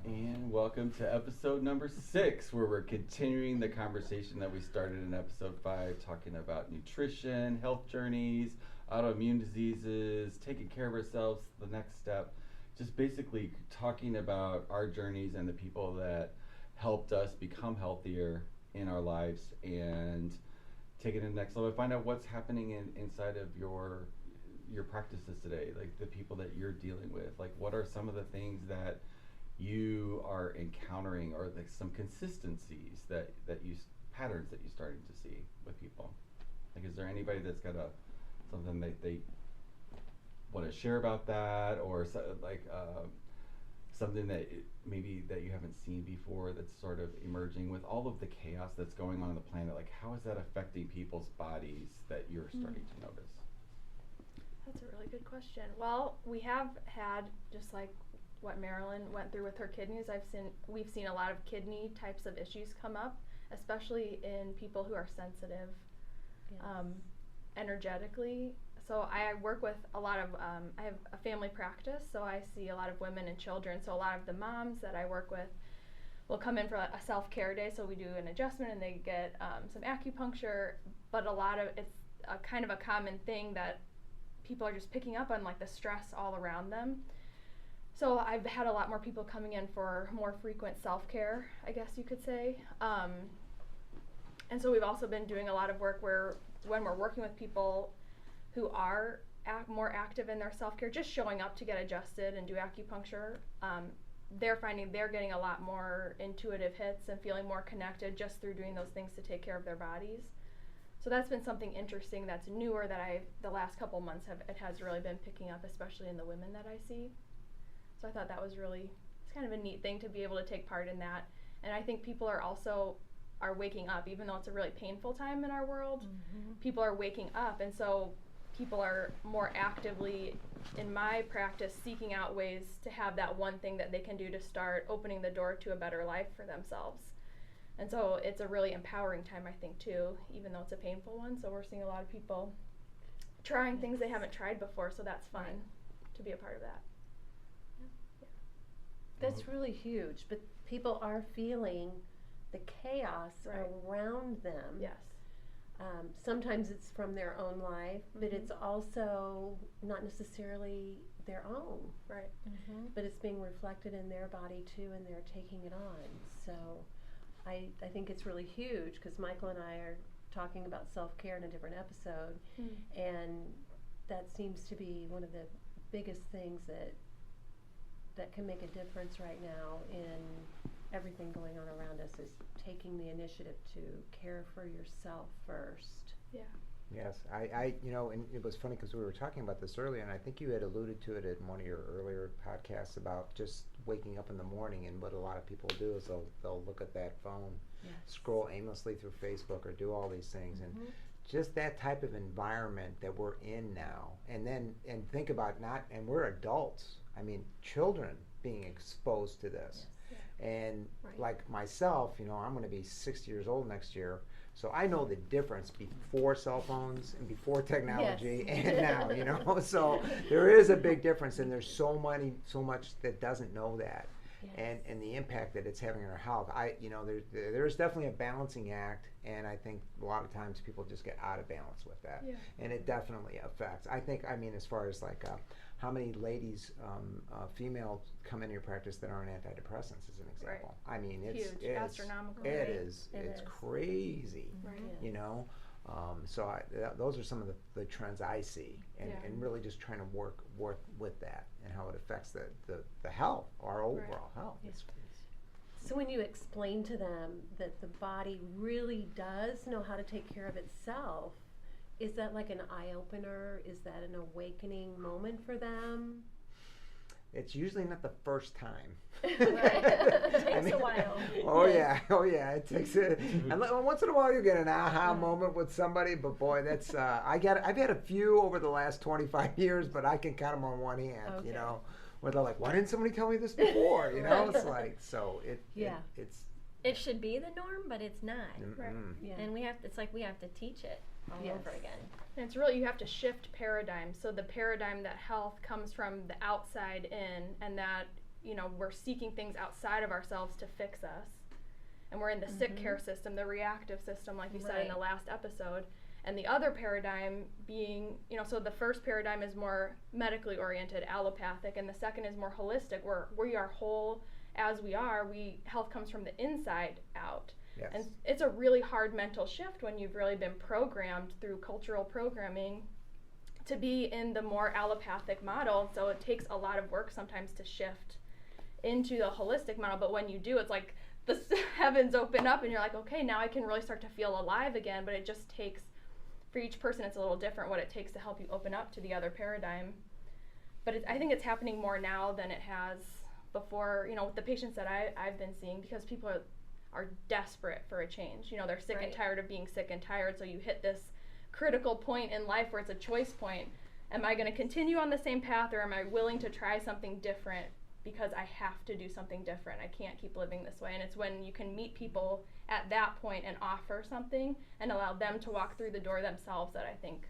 And welcome to episode number 6, where we're continuing the conversation that we started in episode 5, talking about nutrition, health journeys, autoimmune diseases, taking care of ourselves, the next step. Just basically talking about our journeys and the people that helped us become healthier in our lives and take it to the next level. Find out what's happening inside of your practices today, like the people that you're dealing with. Like, what are some of the things that you are encountering, or like some consistencies that you patterns that you're starting to see with people? Like, is there anybody that's got something that they want to share about that, or something that maybe that you haven't seen before that's sort of emerging with all of the chaos that's going on the planet? Like, how is that affecting people's bodies that you're starting to notice? That's a really good question. Well, we have had, just like what Marilyn went through with her kidneys, we've seen a lot of kidney types of issues come up, especially in people who are sensitive, Yes. Energetically. So I work with a lot of, I have a family practice, so I see a lot of women and children. So a lot of the moms that I work with will come in for a self-care day, so we do an adjustment and they get some acupuncture, but a lot of, it's a kind of a common thing that people are just picking up on, like the stress all around them. So I've had a lot more people coming in for more frequent self-care, I guess you could say. And so we've also been doing a lot of work where when we're working with people who are more active in their self-care, just showing up to get adjusted and do acupuncture, they're finding they're getting a lot more intuitive hits and feeling more connected just through doing those things to take care of their bodies. So that's been something interesting that's newer that the last couple months it has really been picking up, especially in the women that I see. So I thought that was it's kind of a neat thing to be able to take part in that. And I think people are waking up, even though it's a really painful time in our world. Mm-hmm. People are waking up, and so people are more actively, in my practice, seeking out ways to have that one thing that they can do to start opening the door to a better life for themselves. And so it's a really empowering time, I think, too, even though it's a painful one. So we're seeing a lot of people trying things they haven't tried before, so that's fun to be a part of that. That's really huge, but people are feeling the chaos around them. Yes. Sometimes it's from their own life, but Mm-hmm. it's also not necessarily their own. Right. Mm-hmm. But it's being reflected in their body too, and they're taking it on. So I think it's really huge, because Michael and I are talking about self-care in a different episode, and that seems to be one of the biggest things that can make a difference right now in everything going on around us, is taking the initiative to care for yourself first. Yeah. Yes, I and it was funny because we were talking about this earlier, and I think you had alluded to it in one of your earlier podcasts about just waking up in the morning, and what a lot of people do is they'll look at that phone, scroll aimlessly through Facebook, or do all these things, and just that type of environment that we're in now, and think about and we're adults. I mean, children being exposed to this. Yes. And like myself, I'm going to be 60 years old next year, so I know the difference before cell phones and before technology and now, so there is a big difference, and there's so much that doesn't know that. Yes. And the impact that it's having on our health. There's definitely a balancing act, and I think a lot of times people just get out of balance with that. Yeah. And it definitely affects. As far as like how many ladies, female, come into your practice that are on antidepressants, as an example. Right. I mean, it's astronomical. It's crazy. Right. So those are some of the trends I see, and really just trying to work with that and how it affects the health, our overall health. Yes. So when you explain to them that the body really does know how to take care of itself, is that like an eye-opener? Is that an awakening moment for them? It's usually not the first time. It takes a while. Oh yeah, it takes it. And once in a while you get an aha moment with somebody, but boy, that's I've had a few over the last 25 years, but I can count them on one hand. Okay. Where they're like, why didn't somebody tell me this before? It's like, so it's. It should be the norm, but it's not. Right. Yeah. And we have to teach it all over again. And it's really, you have to shift paradigms. So the paradigm that health comes from the outside in, and that we're seeking things outside of ourselves to fix us. And we're in the sick care system, the reactive system, like you said in the last episode. And the other paradigm being, so the first paradigm is more medically oriented, allopathic, and the second is more holistic, where we are whole as we are. Health comes from the inside out. Yes. And it's a really hard mental shift when you've really been programmed through cultural programming to be in the more allopathic model. So it takes a lot of work sometimes to shift into the holistic model. But when you do, it's like the heavens open up and you're like, okay, now I can really start to feel alive again. But it just takes, for each person, it's a little different what it takes to help you open up to the other paradigm. But I think it's happening more now than it has before, with the patients that I've been seeing, because people are desperate for a change. They're sick and tired of being sick and tired. So you hit this critical point in life where it's a choice point. Am I going to continue on the same path, or am I willing to try something different because I have to do something different? I can't keep living this way. And it's when you can meet people at that point and offer something and allow them to walk through the door themselves that I think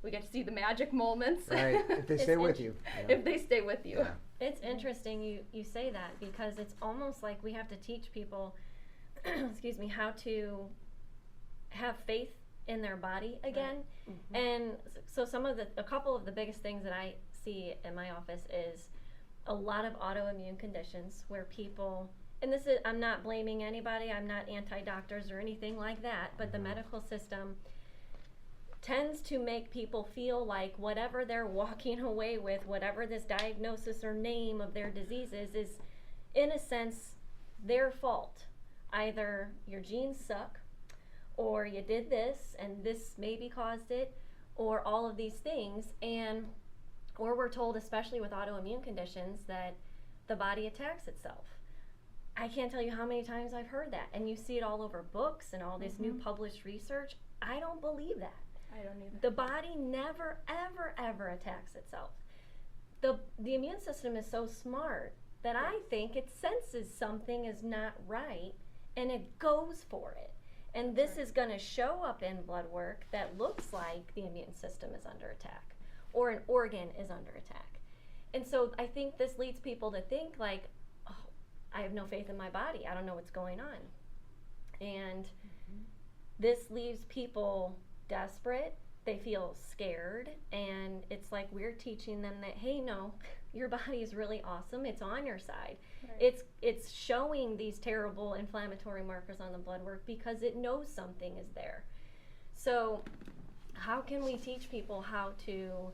we get to see the magic moments. Right, if they stay with you. If they stay with you. Yeah. It's interesting you say that, because it's almost like we have to teach people excuse me, how to have faith in their body again. And so a couple of the biggest things that I see in my office is a lot of autoimmune conditions where people, and this is, I'm not blaming anybody, I'm not anti-doctors or anything like that, but the medical system tends to make people feel like whatever they're walking away with, whatever this diagnosis or name of their disease is in a sense their fault. Either your genes suck, or you did this and this maybe caused it, or all of these things. Or we're told, especially with autoimmune conditions, that the body attacks itself. I can't tell you how many times I've heard that, and you see it all over books and all this new published research. I don't believe that. I don't either. The body never, ever, ever attacks itself. The immune system is so smart that I think it senses something is not right, and it goes for it. And this is going to show up in blood work that looks like the immune system is under attack, or an organ is under attack. And so I think this leads people to think like, oh, I have no faith in my body. I don't know what's going on. And this leaves people desperate. They feel scared. And it's like we're teaching them that, hey, no, your body is really awesome. It's on your side. Right. It's showing these terrible inflammatory markers on the blood work because it knows something is there. So how can we teach people how to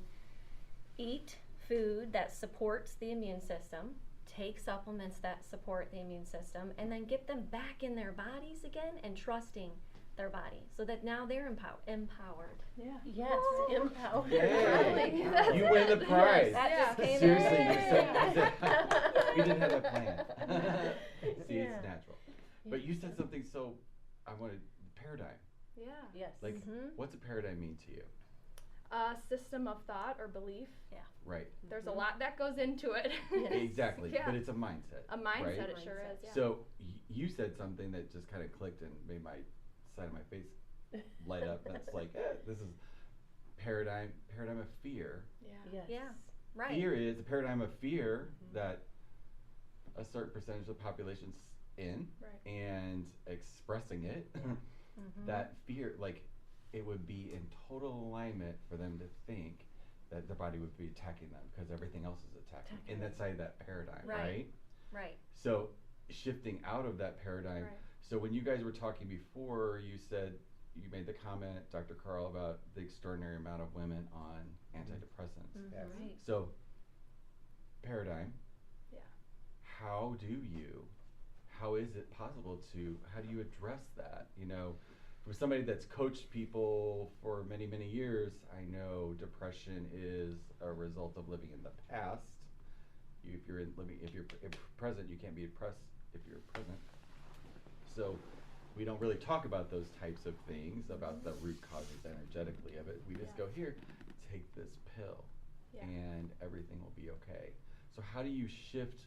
eat food that supports the immune system, take supplements that support the immune system, and then get them back in their bodies again and trusting their body so that now they're empowered. Yeah. Yes, empowered. Yay. You win the prize. That just came Seriously, in. you didn't have that plan. See, it's natural. But you said something I wanted, paradigm. Yeah. Yes. Like, what's a paradigm mean to you? A system of thought or belief. Yeah. Right. There's a lot that goes into it. Exactly. Yeah. But it's a mindset. A mindset, right? it sure is. Yeah. So you said something that just kind of clicked and made my side of my face light up. That's like, this is paradigm of fear. Yeah. Yes. Yeah. Right. Fear is a paradigm of fear that a certain percentage of the population's in, and expressing it. That fear, like, it would be in total alignment for them to think that their body would be attacking them because everything else is attacking in that side of that paradigm, right? Right. So shifting out of that paradigm. Right. So when you guys were talking before, you made the comment, Dr. Carl, about the extraordinary amount of women on antidepressants. Yes. Right. So paradigm. Yeah. How is it possible how do you address that? For somebody that's coached people for many, many years, I know depression is a result of living in the past. If you're present, you can't be depressed if you're present. So we don't really talk about those types of things, about the root causes energetically of it. We just go, here, take this pill, and everything will be okay. So how do you shift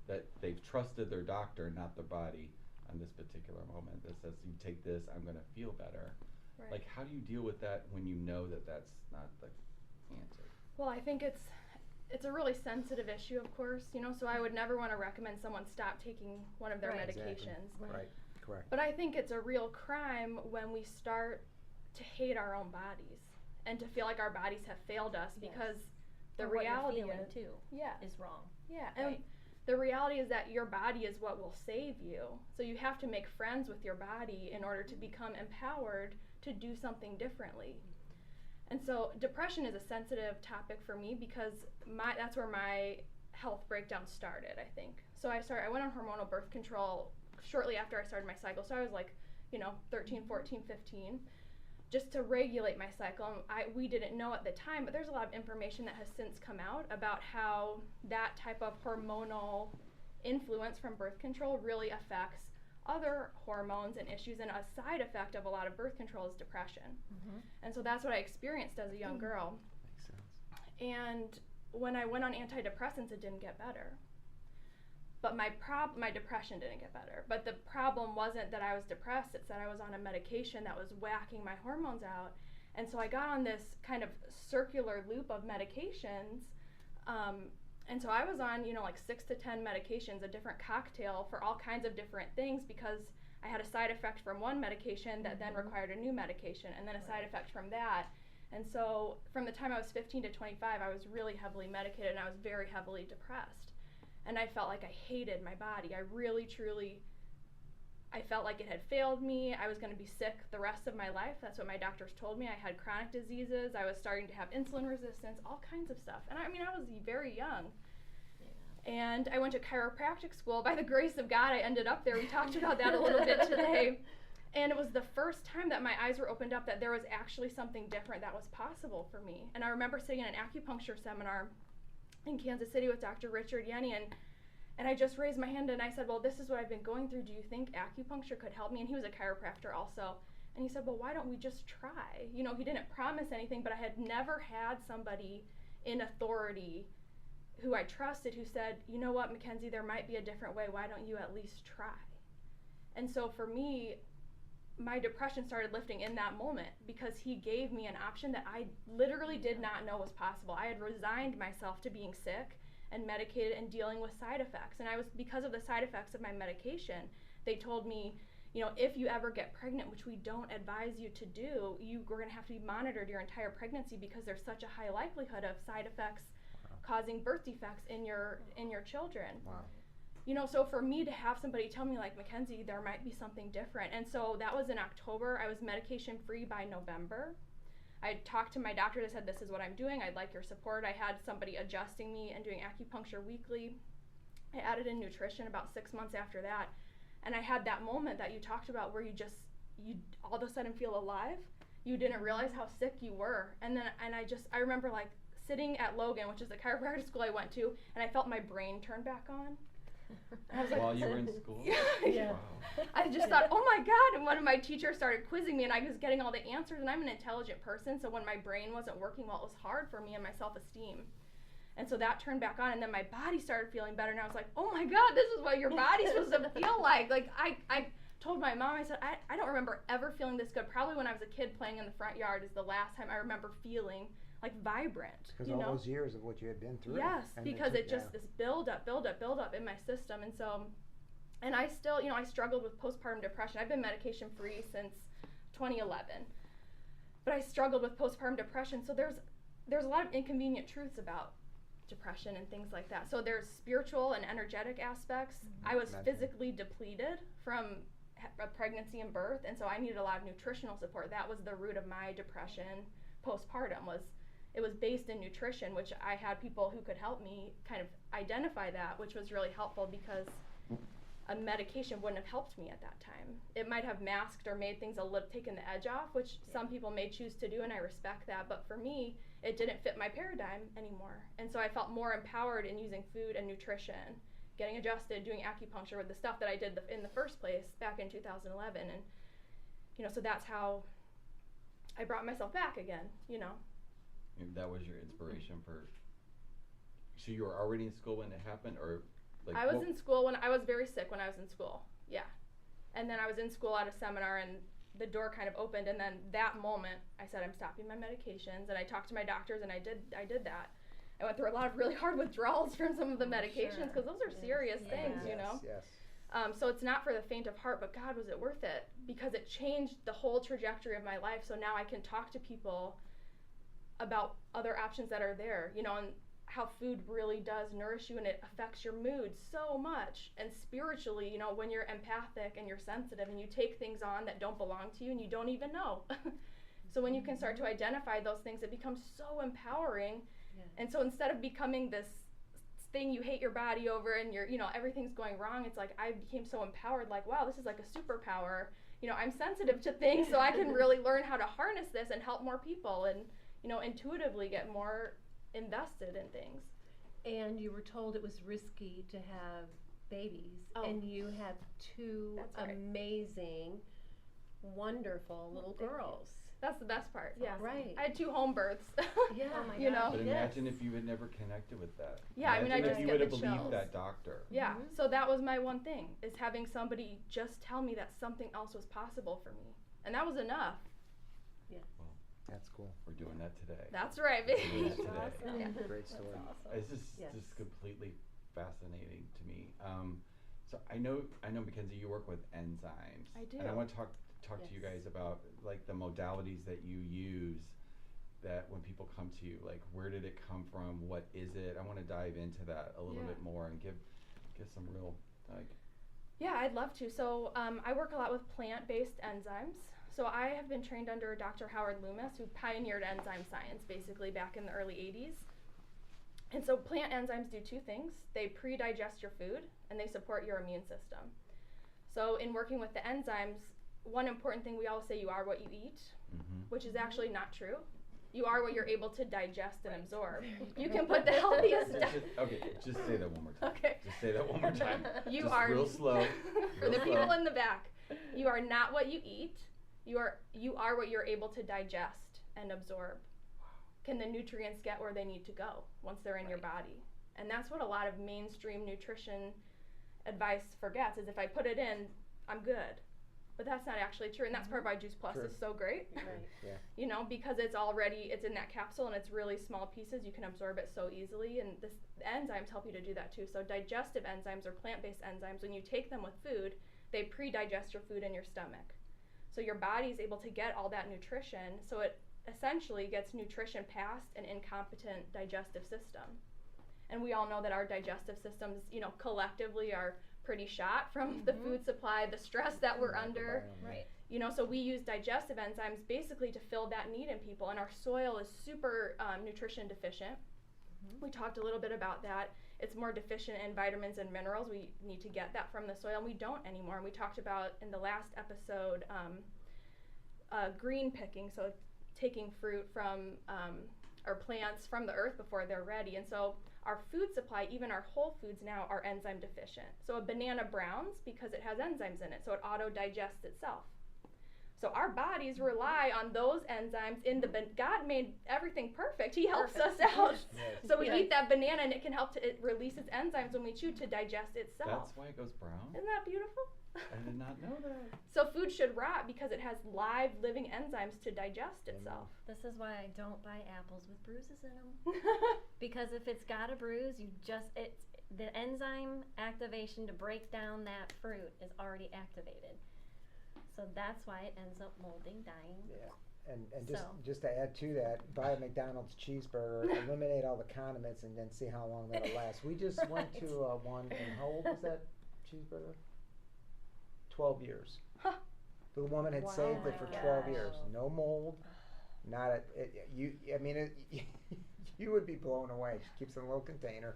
that they've trusted their doctor, not their body, on this particular moment that says, you take this, I'm going to feel better? Right. Like, how do you deal with that when you know that that's not the answer? Well, I think it's a really sensitive issue, of course, you know, so I would never want to recommend someone stop taking one of their Right. medications. Exactly. Right. Correct. But I think it's a real crime when we start to hate our own bodies and to feel like our bodies have failed us, Yes. because the Or what you're reality feeling, is, too, yeah, is wrong. yeah, and Right. the reality is that your body is what will save you. So you have to make friends with your body in order to become empowered to do something differently. And so depression is a sensitive topic for me because that's where my health breakdown started, I think. So I went on hormonal birth control shortly after I started my cycle. So I was like, 13, 14, 15, just to regulate my cycle. And we didn't know at the time, but there's a lot of information that has since come out about how that type of hormonal influence from birth control really affects other hormones and issues, and a side effect of a lot of birth control is depression. Mm-hmm. And so that's what I experienced as a young girl. Makes sense. And when I went on antidepressants, it didn't get better. But my depression didn't get better. But the problem wasn't that I was depressed, it's that I was on a medication that was whacking my hormones out. And so I got on this kind of circular loop of medications. And so I was on, like 6 to 10 medications, a different cocktail for all kinds of different things, because I had a side effect from one medication that then required a new medication, and then a side effect from that. And so from the time I was 15 to 25, I was really heavily medicated, and I was very heavily depressed. And I felt like I hated my body. I really, truly, I felt like it had failed me. I was going to be sick the rest of my life. That's what my doctors told me. I had chronic diseases. I was starting to have insulin resistance, all kinds of stuff. And I was very young. And I went to chiropractic school. By the grace of God, I ended up there. We talked about that a little bit today. And it was the first time that my eyes were opened up that there was actually something different that was possible for me. And I remember sitting in an acupuncture seminar in Kansas City with Dr. Richard Yenny, and I just raised my hand and I said, well, this is what I've been going through. Do you think acupuncture could help me? And he was a chiropractor also. And he said, well, why don't we just try? He didn't promise anything, but I had never had somebody in authority who I trusted who said, you know what, Mackenzie, there might be a different way. Why don't you at least try? And so for me, my depression started lifting in that moment because he gave me an option that I literally did not know was possible. I had resigned myself to being sick and medicated and dealing with side effects. And because of the side effects of my medication, they told me, if you ever get pregnant, which we don't advise you to do, we're going to have to be monitored your entire pregnancy because there's such a high likelihood of side effects causing birth defects in your children. Wow. So for me to have somebody tell me, like, Mackenzie, there might be something different. And so that was in October. I was medication free by November. I talked to my doctor. They said, this is what I'm doing. I'd like your support. I had somebody adjusting me and doing acupuncture weekly. I added in nutrition about 6 months after that. And I had that moment that you talked about where you all of a sudden feel alive. You didn't realize how sick you were. And I remember like sitting at Logan, which is the chiropractic school I went to, and I felt my brain turn back on. And I was like, while you were in school? Yeah. Wow. I just thought, oh my God. And one of my teachers started quizzing me and I was getting all the answers, and I'm an intelligent person. So when my brain wasn't working well, it was hard for me and my self-esteem. And so that turned back on, and then my body started feeling better, and I was like, oh my God, this is what your body's supposed to feel like. Like I told my mom, I said, I don't remember ever feeling this good. Probably when I was a kid playing in the front yard is the last time I remember feeling like vibrant. Because all those years of what you had been through. Yes, and because it just this build up in my system. And so, and I still, I struggled with postpartum depression. I've been medication free since 2011, but I struggled with postpartum depression. So there's a lot of inconvenient truths about depression and things like that. So there's spiritual and energetic aspects. I was physically depleted from a pregnancy and birth, and so I needed a lot of nutritional support. That was the root of my depression postpartum. It was based in nutrition, which I had people who could help me kind of identify that, which was really helpful because a medication wouldn't have helped me at that time. It might have masked or made things taken the edge off, which some people may choose to do, and I respect that. But for me, it didn't fit my paradigm anymore. And so I felt more empowered in using food and nutrition, getting adjusted, doing acupuncture with the stuff that I did in the first place back in 2011. And, so that's how I brought myself back again, And that was your inspiration for. So you were already in school when it happened, or like? I was in school when I was very sick when I was in school. Yeah, and then I was in school at a seminar, and the door kind of opened, and then that moment I said I'm stopping my medications, and I talked to my doctors, and I did that, I went through a lot of really hard withdrawals from some of the medications Sure. because those are Yes. serious Yes. things, you know. Yes. So it's not for the faint of heart, but God, was it worth it? Because it changed the whole trajectory of my life. So now I can talk to people about other options that are there, you know, and how food really does nourish you and it affects your mood so much. And spiritually, you know, when you're empathic and you're sensitive and you take things on that don't belong to you and you don't even know. So when you can start to identify those things, it becomes so empowering. Yes. And so instead of becoming this thing you hate your body over and you're, you know, everything's going wrong, it's like I became so empowered, like, wow, this is like a superpower. You know, I'm sensitive to things, so I can really learn how to harness this and help more people and, you know, intuitively get more invested in things. And you were told it was risky to have babies, Oh. and you have two That's right. amazing, wonderful little Thank you. girls. That's the best part. Yeah. Right. I had 2 home births. Yeah. Oh my You know. But Yes. imagine if you had never connected with that. Yeah, I mean, I Imagine just if you get would the have believed chills. that doctor. Yeah. Mhm. So that was my one thing, is having somebody just tell me that something else was possible for me. And that was enough. That's cool. We're doing that today. That's right, We're baby. doing that today. Awesome. Yeah. Great That's story. awesome. It's just Yes. completely fascinating to me. So I know Mackenzie, you work with enzymes. I do. And I want to talk to you Yes. guys about like the modalities that you use. That when people come to you, like where did it come from? What is it? I want to dive into that a little Yeah. bit more and give some real like. Yeah, I'd love to. So I work a lot with plant-based enzymes. So I have been trained under Dr. Howard Loomis, who pioneered enzyme science basically back in the early 80s. And so plant enzymes do 2 things. They pre-digest your food and they support your immune system. So in working with the enzymes, one important thing we always say, you are what you eat, which is actually not true. You are what you're able to digest and absorb. You can put the healthiest Just say that one more time. Okay. Just say that one more time. You Just are real slow. for real the slow. people in the back. You are not what you eat. You are what you're able to digest and absorb. Can the nutrients get where they need to go once they're in your body? And that's what a lot of mainstream nutrition advice forgets, is if I put it in, I'm good. But that's not actually true, and that's part of why Juice Plus True. is so great. Right. Yeah. You know, because it's in that capsule and it's really small pieces, you can absorb it so easily, and the enzymes help you to do that too. So digestive enzymes or plant-based enzymes, when you take them with food, they pre-digest your food in your stomach. So your body's able to get all that nutrition, so it essentially gets nutrition past an incompetent digestive system. And we all know that our digestive systems, you know, collectively are pretty shot from the food supply, the stress that we're under. Microbiome. Right. You know, so we use digestive enzymes basically to fill that need in people, and our soil is super nutrition deficient. We talked a little bit about that. It's more deficient in vitamins and minerals. We need to get that from the soil, and we don't anymore. And we talked about in the last episode green picking, so taking fruit from or plants from the earth before they're ready. And so our food supply, even our whole foods now, are enzyme deficient. So a banana browns because it has enzymes in it, so it auto-digests itself. So our bodies rely on those enzymes in God made everything perfect. He helps us out. Yes. So we Yeah. eat that banana and it can help it release its enzymes when we chew to digest itself. That's why it goes brown. Isn't that beautiful? I did not know that. So food should rot because it has live living enzymes to digest itself. This is why I don't buy apples with bruises in them. Because if it's got a bruise, it's the enzyme activation to break down that fruit is already activated. So that's why it ends up molding, dying. Yeah. And So. just to add to that, buy a McDonald's cheeseburger, eliminate all the condiments, and then see how long that'll last. We just went to one, and how old was that cheeseburger? 12 years. Huh. The woman had Wow. saved it for Oh my 12 gosh. years. No mold. Not a, you would be blown away. She keeps it in a little container.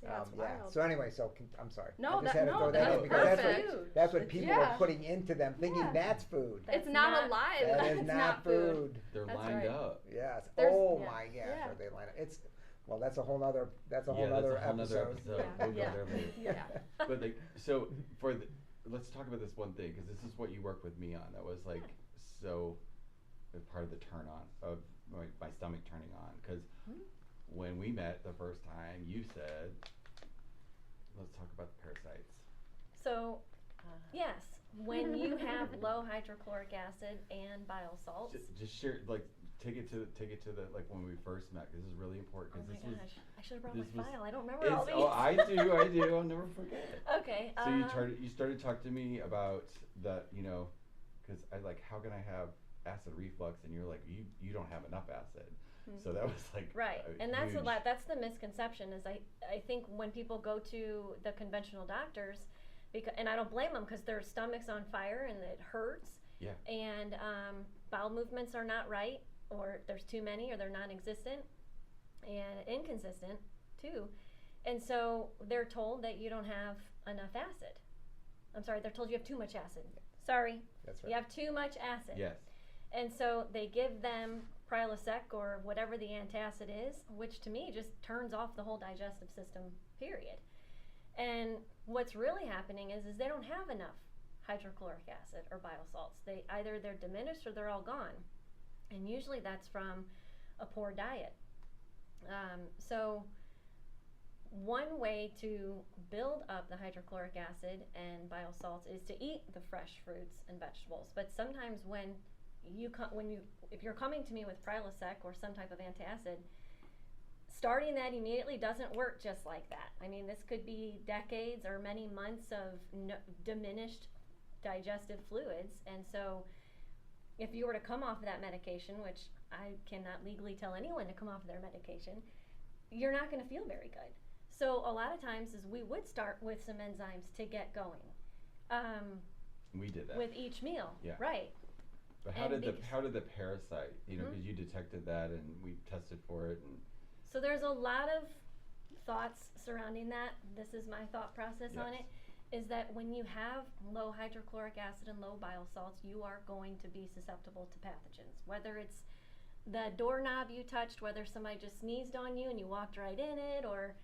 Yeah, it's wild. So anyway, I'm sorry. No, I just that- had to no, throw that that's in because perfect. that's what people Yeah. are putting into them, thinking Yeah. that's food. It's That's not not- alive. That is It's not food. They're That's lined right. up. Yes. There's- Oh yeah. my gosh, Yeah. are they lined up? That's a whole nother. That's a whole Yeah, nother that's a whole nother episode. episode. Yeah. We'll go Yeah. there later. Yeah. But like, so let's talk about this one thing, because this is what you worked with me on. That was like so part of the turn on of my stomach turning on, because when we met the first time, you said, let's talk about the parasites. So, yes, when you have low hydrochloric acid and bile salts, Just share, like, take it to the like when we first met. 'Cause this is really important. Oh 'Cause my this gosh, I should have brought this my was- file. I don't remember all these. Oh, I do. I'll never forget. Okay. So you started talking to me about the, you know, because I like, how can I have acid reflux? And you're like, you don't have enough acid. So that was like right, and that's huge. that's the misconception. Is I think when people go to the conventional doctors, and I don't blame them because their stomach's on fire and it hurts. Yeah. And bowel movements are not right, or there's too many, or they're non-existent and inconsistent too. And so they're told that you don't have enough acid. I'm sorry, they're told you have too much acid. Sorry. That's right. You have too much acid. Yes. And so they give them Prilosec or whatever the antacid is, which to me just turns off the whole digestive system, period. And what's really happening is they don't have enough hydrochloric acid or bile salts. Either they're diminished or they're all gone. And usually that's from a poor diet. So one way to build up the hydrochloric acid and bile salts is to eat the fresh fruits and vegetables. But sometimes if you're coming to me with Prilosec or some type of antacid, starting that immediately doesn't work just like that. I mean, this could be decades or many months of diminished digestive fluids. And so if you were to come off of that medication, which I cannot legally tell anyone to come off of their medication, you're not going to feel very good. So a lot of times is we would start with some enzymes to get going. We did that with each meal. Yeah. Right. But how did the parasite, you know, because you detected that and we tested for it, and so there's a lot of thoughts surrounding that. This is my thought process on it, is that when you have low hydrochloric acid and low bile salts, you are going to be susceptible to pathogens. Whether it's the doorknob you touched, whether somebody just sneezed on you and you walked right in it, or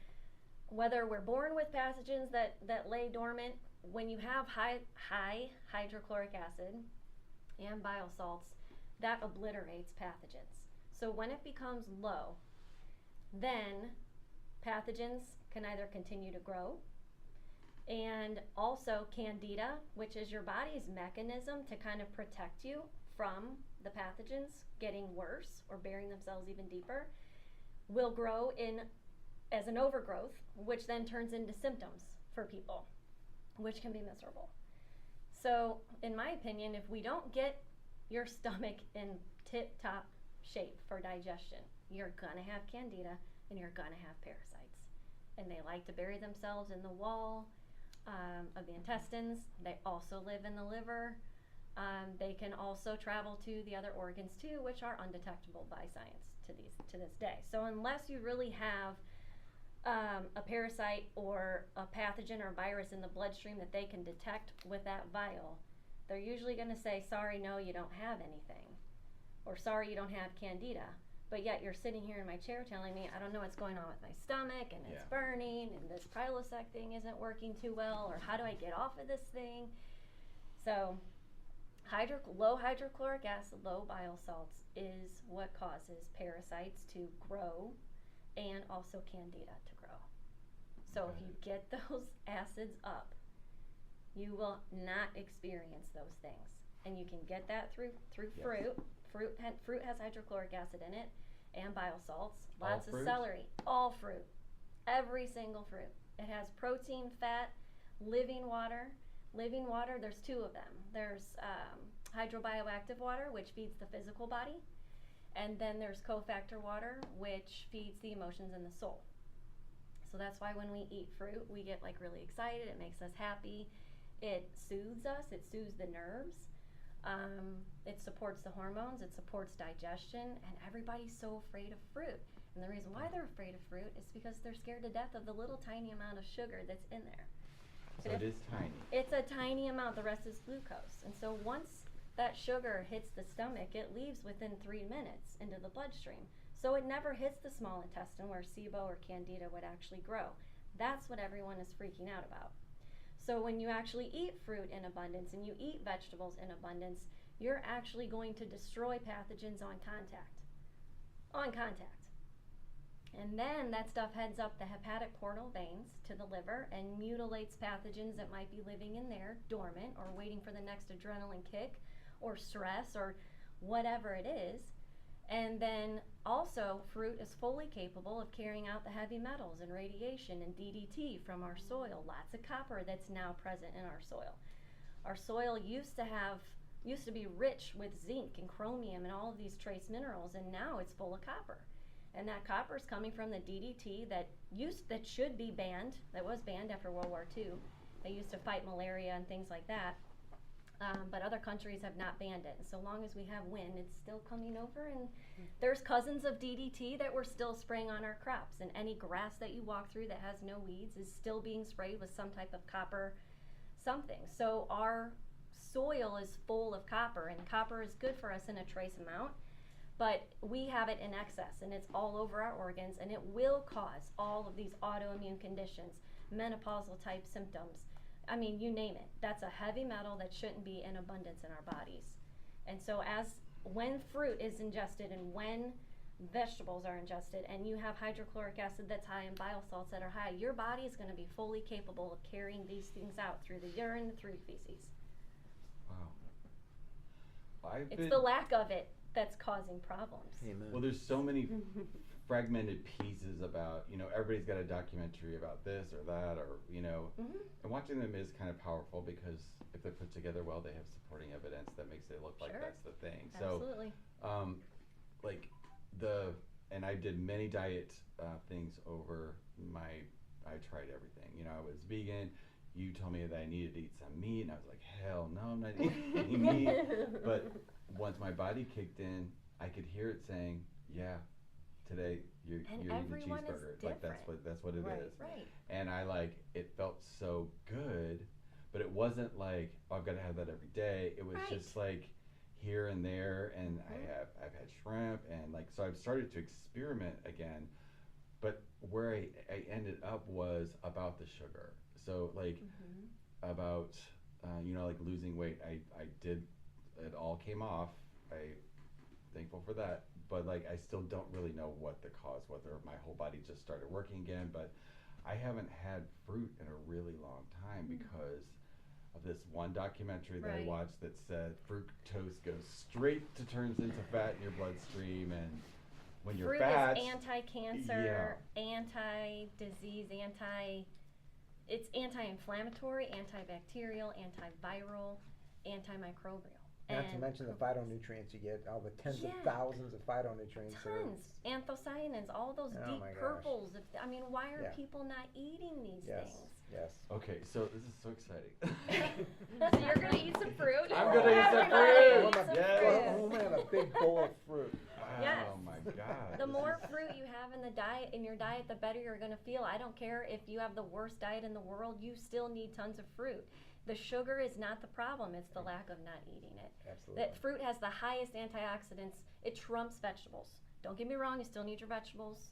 whether we're born with pathogens that lay dormant, when you have high hydrochloric acid and bile salts, that obliterates pathogens. So when it becomes low, then pathogens can either continue to grow, and also candida, which is your body's mechanism to kind of protect you from the pathogens getting worse or burying themselves even deeper, will grow as an overgrowth, which then turns into symptoms for people, which can be miserable. So in my opinion, if we don't get your stomach in tip-top shape for digestion, you're gonna have candida and you're gonna have parasites. And they like to bury themselves in the wall of the intestines. They also live in the liver. They can also travel to the other organs too, which are undetectable by science to this day. So unless you really have a parasite or a pathogen or virus in the bloodstream that they can detect with that vial, they're usually going to say, sorry, no, you don't have anything, or sorry, you don't have candida. But yet you're sitting here in my chair telling me I don't know what's going on with my stomach, and it's burning, and this Prilosec thing isn't working too well, or how do I get off of this thing? So low hydrochloric acid, low bile salts is what causes parasites to grow and also candida to grow. So if you get those acids up, you will not experience those things. And you can get that through fruit. Fruit has hydrochloric acid in it and bile salts. Lots of celery. All fruit. Every single fruit. It has protein, fat, living water. Living water, there's two of them. There's hydrobioactive water, which feeds the physical body. And then there's cofactor water, which feeds the emotions and the soul. So that's why when we eat fruit, we get like really excited. It makes us happy. It soothes us. It soothes the nerves. It supports the hormones. It supports digestion. And everybody's so afraid of fruit. And the reason why they're afraid of fruit is because they're scared to death of the little tiny amount of sugar that's in there. So it is tiny. It's a tiny amount. The rest is glucose. And so once that sugar hits the stomach, it leaves within 3 minutes into the bloodstream. So it never hits the small intestine where SIBO or candida would actually grow. That's what everyone is freaking out about. So when you actually eat fruit in abundance and you eat vegetables in abundance, you're actually going to destroy pathogens on contact. On contact. And then that stuff heads up the hepatic portal veins to the liver and mutilates pathogens that might be living in there, dormant, or waiting for the next adrenaline kick, or stress, or whatever it is. And then also, fruit is fully capable of carrying out the heavy metals and radiation and DDT from our soil. Lots of copper that's now present in our soil. Our soil used to be rich with zinc and chromium and all of these trace minerals, and now it's full of copper. And that copper is coming from the DDT that should be banned, that was banned after World War II. They used to fight malaria and things like that. But other countries have not banned it. And so long as we have wind, it's still coming over. And there's cousins of DDT that we're still spraying on our crops. And any grass that you walk through that has no weeds is still being sprayed with some type of copper something. So our soil is full of copper, and copper is good for us in a trace amount. But we have it in excess, and it's all over our organs, and it will cause all of these autoimmune conditions, menopausal type symptoms. I mean, you name it. That's a heavy metal that shouldn't be in abundance in our bodies. And so when fruit is ingested and when vegetables are ingested and you have hydrochloric acid that's high and bile salts that are high, your body is going to be fully capable of carrying these things out through the urine and through feces. Wow. It's the lack of it that's causing problems. Amen. Well, there's so many fragmented pieces about, everybody's got a documentary about this or that, or, and watching them is kind of powerful because if they're put together well, they have supporting evidence that makes it look like Sure. that's the thing. Absolutely. So, and I did many diet things over I tried everything. I was vegan. You told me that I needed to eat some meat, and I was like, hell no, I'm not eating any meat. But once my body kicked in, I could hear it saying, yeah, today you're eating a cheeseburger. Like that's what it is. Right. And it felt so good, but it wasn't like, oh, I've got to have that every day. It was just like here and there, and I've had shrimp, and so I've started to experiment again. But where I ended up was about the sugar. So about losing weight, I did, it all came off. I'm thankful for that. But I still don't really know what the cause, whether my whole body just started working again. But I haven't had fruit in a really long time because of this one documentary that I watched that said fructose goes straight to turns into fat in your bloodstream, and when you're fat, fruit is anti-cancer, anti-disease, it's anti-inflammatory, antibacterial, antiviral, antimicrobial. Not to mention the phytonutrients you get, all the tens of thousands of phytonutrients. Tons. Anthocyanins, all those deep purples. Why are people not eating these things? Yes. Okay, so this is so exciting. So you're going to eat some fruit? I'm going to eat some fruit! I'm going to have a big bowl of fruit. Wow, Yes. oh my God. The more fruit you have in your diet, the better you're going to feel. I don't care if you have the worst diet in the world, you still need tons of fruit. The sugar is not the problem, it's the lack of not eating it. Absolutely. That fruit has the highest antioxidants. It trumps vegetables. Don't get me wrong, you still need your vegetables,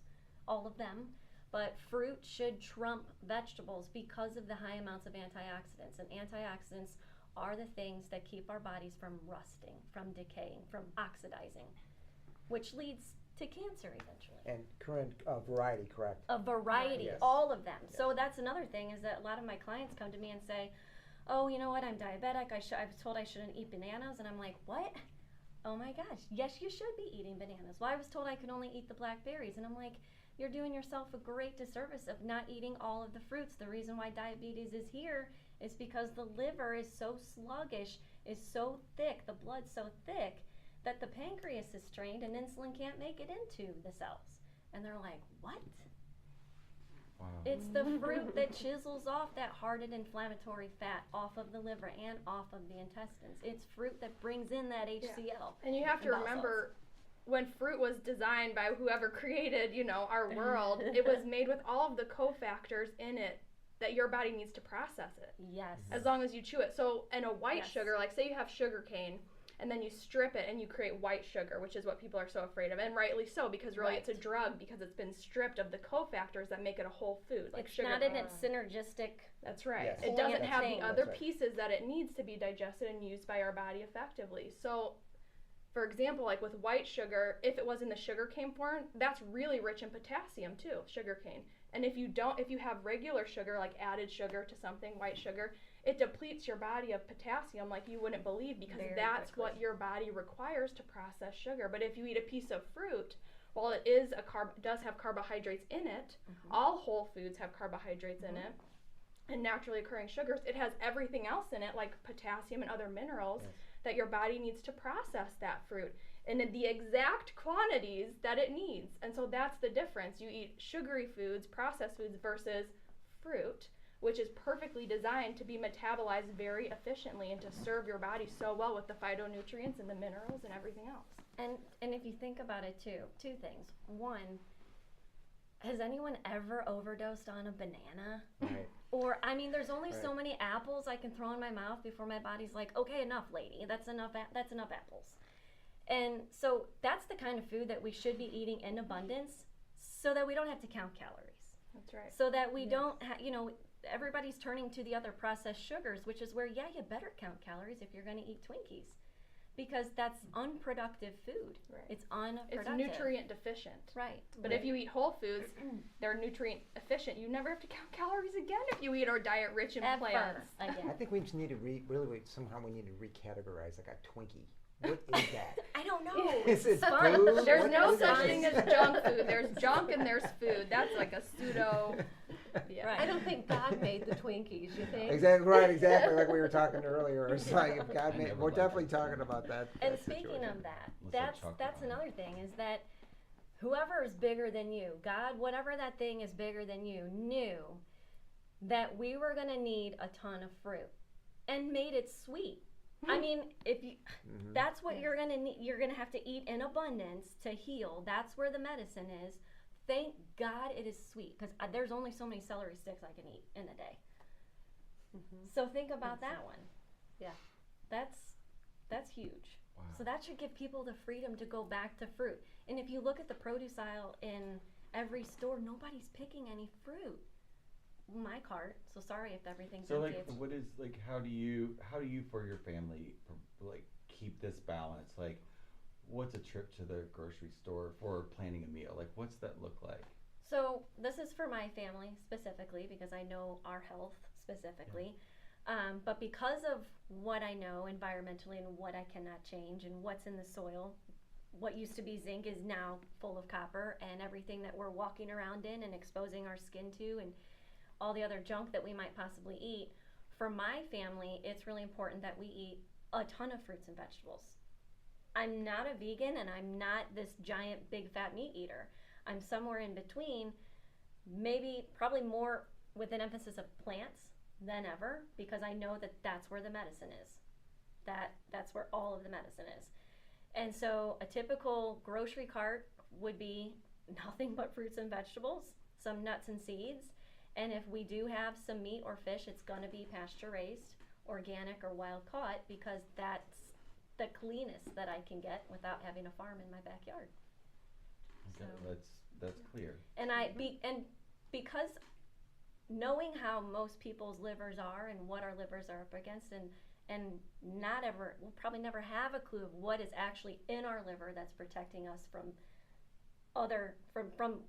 all of them, but fruit should trump vegetables because of the high amounts of antioxidants. And antioxidants are the things that keep our bodies from rusting, from decaying, from oxidizing, which leads to cancer eventually. And Corinne, variety, correct? A variety, Yes. all of them. Yes. So that's another thing, is that a lot of my clients come to me and say, oh, you know what, I'm diabetic, I was told I shouldn't eat bananas, and I'm like, what? Oh my gosh, yes, you should be eating bananas. Well, I was told I could only eat the blackberries, and I'm like, you're doing yourself a great disservice of not eating all of the fruits. The reason why diabetes is here is because the liver is so sluggish, is so thick, the blood's so thick, that the pancreas is strained and insulin can't make it into the cells. And they're like, what? Wow. It's the fruit that chisels off that hardened inflammatory fat off of the liver and off of the intestines. It's fruit that brings in that HCl. And you have to remember, when fruit was designed by whoever created, our world, it was made with all of the cofactors in it that your body needs to process it. Yes. As long as you chew it. So, in a white sugar, say you have sugar cane, and then you strip it and you create white sugar, which is what people are so afraid of, and rightly so, because really it's a drug because it's been stripped of the cofactors that make it a whole food, like it's sugar. not in its synergistic. That's right. Yes. It doesn't have the other That's right. pieces that it needs to be digested and used by our body effectively. So, for example, like with white sugar, if it was in the sugarcane form, that's really rich in potassium too, sugarcane. And if you have regular sugar, like added sugar to something, white sugar, it depletes your body of potassium like you wouldn't believe, because Very that's quickly. what your body requires to process sugar. But if you eat a piece of fruit, while it is does have carbohydrates in it, all whole foods have carbohydrates in it, and naturally occurring sugars, it has everything else in it, like potassium and other minerals, that your body needs to process that fruit and in the exact quantities that it needs. And so that's the difference. You eat sugary foods, processed foods, versus fruit, which is perfectly designed to be metabolized very efficiently and to serve your body so well with the phytonutrients and the minerals and everything else. And if you think about it too, two things. One, has anyone ever overdosed on a banana? Right. Or, I mean, there's only so Right. many apples I can throw in my mouth before my body's like, okay, enough, lady. That's enough apples. And so that's the kind of food that we should be eating in abundance, so that we don't have to count calories. That's right. So that we don't, everybody's turning to the other processed sugars, which is where, you better count calories if you're going to eat Twinkies. Because that's unproductive food. Right. It's unproductive. It's nutrient deficient. Right. But if you eat whole foods, they're nutrient efficient. You never have to count calories again if you eat our diet rich in Ever plants. I again. think we just need to somehow we need to recategorize like a Twinkie. What is that? I don't know. Is it Fun. food? There's What no is such it? thing as junk food. There's junk and there's food. That's like a pseudo. Yeah. Right. I don't think God made the Twinkies, you think? Exactly right, exactly like we were talking earlier. It's like if God I made, never we're liked definitely it. talking about that. And that speaking situation. of that, Let's have that's chocolate on it. another thing, is that whoever is bigger than you, God, whatever that thing is bigger than you, knew that we were going to need a ton of fruit and made it sweet. I mean, if you, Mhm. that's what you're going to need. You're going to have to eat in abundance to heal. That's where the medicine is. Thank God it is sweet, because there's only so many celery sticks I can eat in a day. So think about that one. Yeah. That's huge. Wow. So that should give people the freedom to go back to fruit. And if you look at the produce aisle in every store, nobody's picking any fruit. My cart. So sorry if everything's So empty. like, what is like? How do you for your family like keep this balance? Like, what's a trip to the grocery store for planning a meal? Like, what's that look like? So this is for my family specifically, because I know our health specifically. But because of what I know environmentally and what I cannot change and what's in the soil, what used to be zinc is now full of copper, and everything that we're walking around in and exposing our skin to and all the other junk that we might possibly eat. For my family, it's really important that we eat a ton of fruits and vegetables. I'm not a vegan, and I'm not this giant big fat meat eater. I'm somewhere in between, probably more with an emphasis of plants than ever, because I know that that's where the medicine is. That's where all of the medicine is. And so a typical grocery cart would be nothing but fruits and vegetables, some nuts and seeds. And if we do have some meat or fish, it's going to be pasture raised, organic, or wild caught, because that's the cleanest that I can get without having a farm in my backyard. Okay, So- that's clear. And because knowing how most people's livers are and what our livers are up against, and we'll probably never have a clue of what is actually in our liver that's protecting us from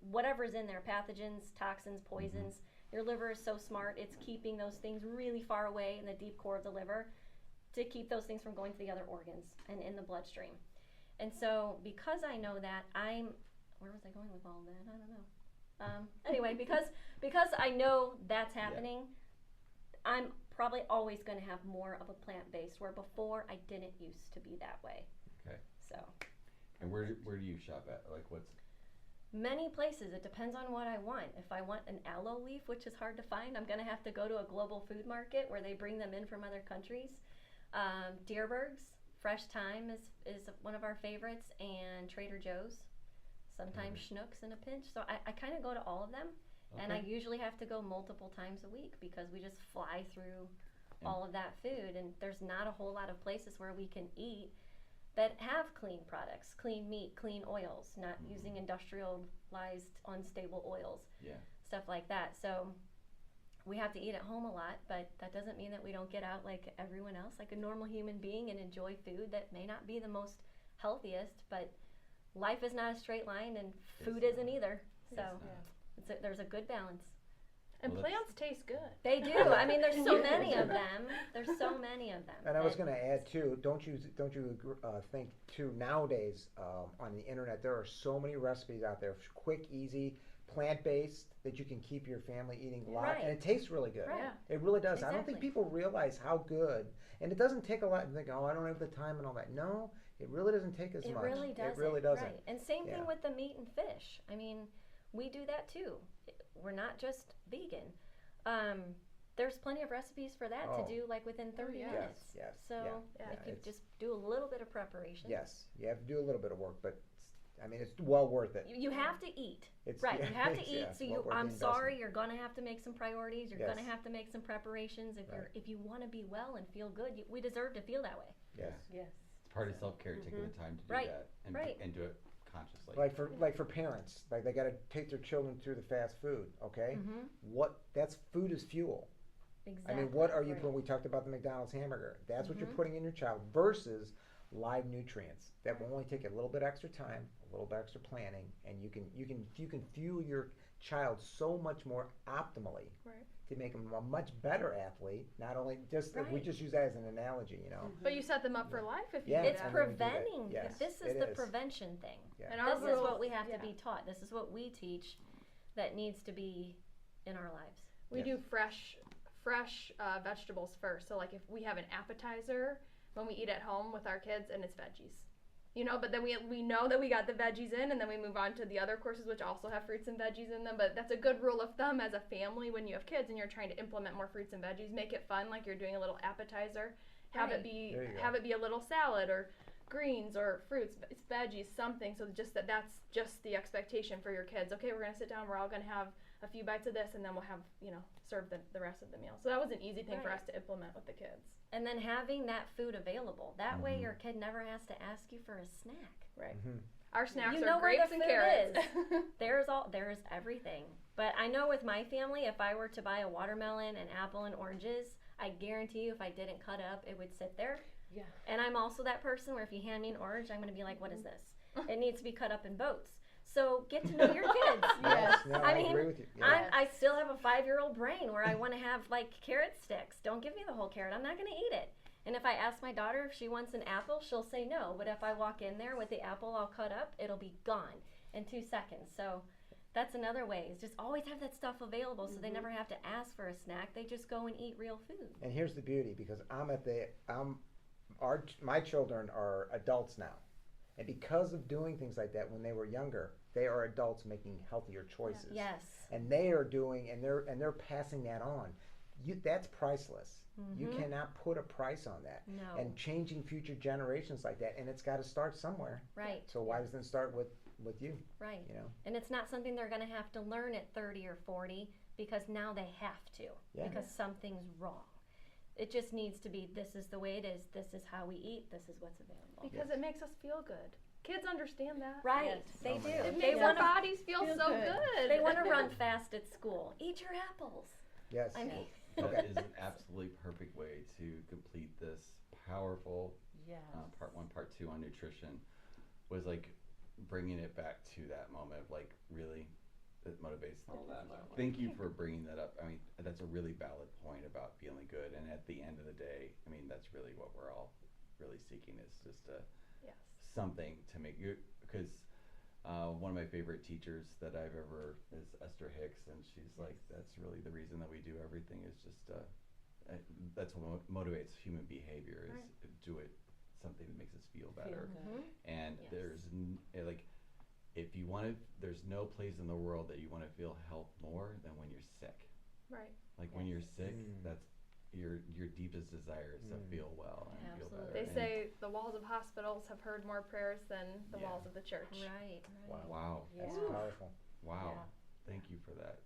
whatever's in there, pathogens, toxins, poisons. Your liver is so smart, it's keeping those things really far away in the deep core of the liver to keep those things from going to the other organs and in the bloodstream. And so because I know that, where was I going with all of that? I don't know. Anyway, because I know that's happening, I'm probably always going to have more of a plant-based, where before I didn't used to be that way. Okay. So And where do you shop at? Like, what's many places. It depends on what I want. If I want an aloe leaf, which is hard to find, I'm going to have to go to a global food market where they bring them in from other countries. Dierberg's, Fresh Thyme is one of our favorites, and Trader Joe's. Sometimes Schnucks in a pinch. So I kind of go to all of them, and I usually have to go multiple times a week because we just fly through all of that food, and there's not a whole lot of places where we can eat that have clean products, clean meat, clean oils, not using industrialized unstable oils, stuff like that. So we have to eat at home a lot, but that doesn't mean that we don't get out like everyone else, like a normal human being, and enjoy food that may not be the most healthiest, but life is not a straight line, and food isn't either. So there's a good balance. And Well, plants taste good. They do. I mean, there's so many of them. There's so many of them. And I was that- going to add too. Don't you think too? Nowadays, on the internet, there are so many recipes out there, quick, easy, plant-based, that you can keep your family eating a lot, Right. and it tastes really good. Right. Yeah. It really does. I don't think Exactly. people realize how good, and it doesn't take a lot. And think, oh, I don't have the time and all that. No, it really doesn't take as It much. really doesn't. It really doesn't. Right. And same Yeah. thing with the meat and fish. I mean, we do that too. We're not just vegan. There's plenty of recipes for that Oh. to do like within 30 yeah. minutes. Yes, So yeah, if you it's- just do a little bit of preparation. Yes, you have to do a little bit of work, but I mean, it's well worth it. You have to eat. It's Right, you have to eat. yeah, So well you, worth the I'm sorry, investment. you're gonna have to make some priorities. You're gonna Yes. have to make some preparations. Right. If you want to be well and feel good, we deserve to feel that way. Yes. Yes. It's part of self-care, taking the time to do Right, that and, right. and do it consciously. Like for parents, like they got to take their children through the fast food. Okay, that's food is fuel. Exactly. I mean, what are you Right. when we talked about the McDonald's hamburger? That's what you're Mhm. putting in your child versus live nutrients that will only take a little bit extra time, a little bit extra planning, and you can fuel your child so much more optimally Right. to make them a much better athlete. Not only just we Right. just use that as an analogy, you know. But you set them up for life if you Yeah, do It's that. and then we do that. preventing. Yes, This it is the is. prevention thing. Yeah. And our This is rule- what we have yeah. to be taught. This is what we teach that needs to be in our lives. We Yes. do fresh vegetables first. So like if we have an appetizer when we eat at home with our kids and it's veggies. You know, but then we know that we got the veggies in and then we move on to the other courses which also have fruits and veggies in them. But that's a good rule of thumb as a family when you have kids and you're trying to implement more fruits and veggies. Make it fun like you're doing a little appetizer. Have Right. it be There you go. have it be a little salad or greens or fruits, it's veggies, something. So just that's just the expectation for your kids. Okay, we're gonna sit down, we're all gonna have a few bites of this and then we'll have, serve the rest of the meal. So that was an easy thing for Right. us to implement with the kids. And then having that food available. That way Mhm. your kid never has to ask you for a snack. Right. Mhm. Our snacks You are know where grapes the and food carrots. There's everything. But I know with my family, if I were to buy a watermelon, an apple, and oranges, I guarantee you if I didn't cut up, it would sit there. Yeah. And I'm also that person where if you hand me an orange, I'm going to be like, what is this? It needs to be cut up in boats. So get to know your kids. Yes, no, I I mean, agree with you. Yeah. I still have a 5-year-old brain where I want to have like carrot sticks. Don't give me the whole carrot. I'm not going to eat it. And if I ask my daughter if she wants an apple, she'll say no. But if I walk in there with the apple all cut up, it'll be gone in 2 seconds. So that's another way, is just always have that stuff available so they never have to ask for a snack. They just go and eat real food. And here's the beauty, because my children are adults now, and because of doing things like that when they were younger, they are adults making healthier choices. Yes. And they are doing, and they're passing that on. That's priceless. You Mhm. cannot put a price on that. No. And changing future generations like that, and it's got to start somewhere. Right. So why doesn't it start with you? Right. You know. And it's not something they're going to have to learn at 30 or 40 because now they have to Yeah. because something's wrong. It just needs to be, this is the way it is, this is how we eat, this is what's available. Because it makes us feel good. Kids understand that. Right, Yes. they Oh do. my God. It They makes our want to bodies feel feel so good. good. they want to run fast at school. Eat your apples. Yes. I mean, That is an absolutely perfect way to complete this powerful Yes. part 1, part 2 on nutrition. Was like bringing it back to that moment of like really that motivates all that. Thank you for bringing that up. I mean, that's a really valid point about feeling good. And at the end of the day, I mean, that's really what we're all really seeking, is just Yes. something to make you, because one of my favorite teachers that I've ever is Esther Hicks, and she's like, that's really the reason that we do everything, is just that's what motivates human behavior, is do it something that makes us feel better. good. And Yes. there's like, if you want to, there's no place in the world that you want to feel health more than when you're sick. Right. Like when you're sick, Mm. that's your deepest desire is to Mm. feel well and feel Absolutely. better. They And- say the walls of hospitals have heard more prayers than the Yeah. walls of the church. Right. Wow. Wow. That's Yeah. powerful. Wow. Yeah. Thank you for that.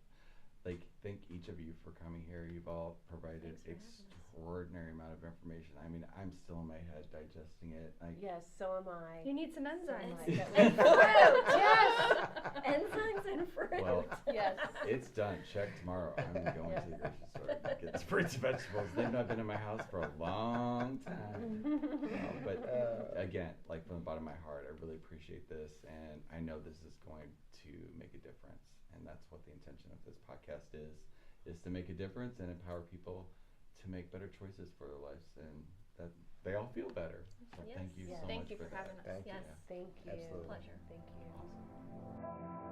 Like, thank each of you for coming here. You've all provided Thanks for having us. extraordinary amount of information. I mean, I'm still in my head digesting it. Yes, so am I. You need some enzymes. And fruit, Yes. Enzymes and fruit. Well, Yes. It's done. Check tomorrow. I'm going to the grocery store to get the fruits and vegetables. They've not been in my house for a long time. But again, like from the bottom of my heart, I really appreciate this, and I know this is going to make a difference. And that's what the intention of this podcast is to make a difference and empower people to make better choices for their lives, and that they all feel better. So Yes. thank you Yeah. so Thank much you for for that. having us. Thank you. Yes. Thank you. Absolutely. Pleasure. Thank you. Awesome.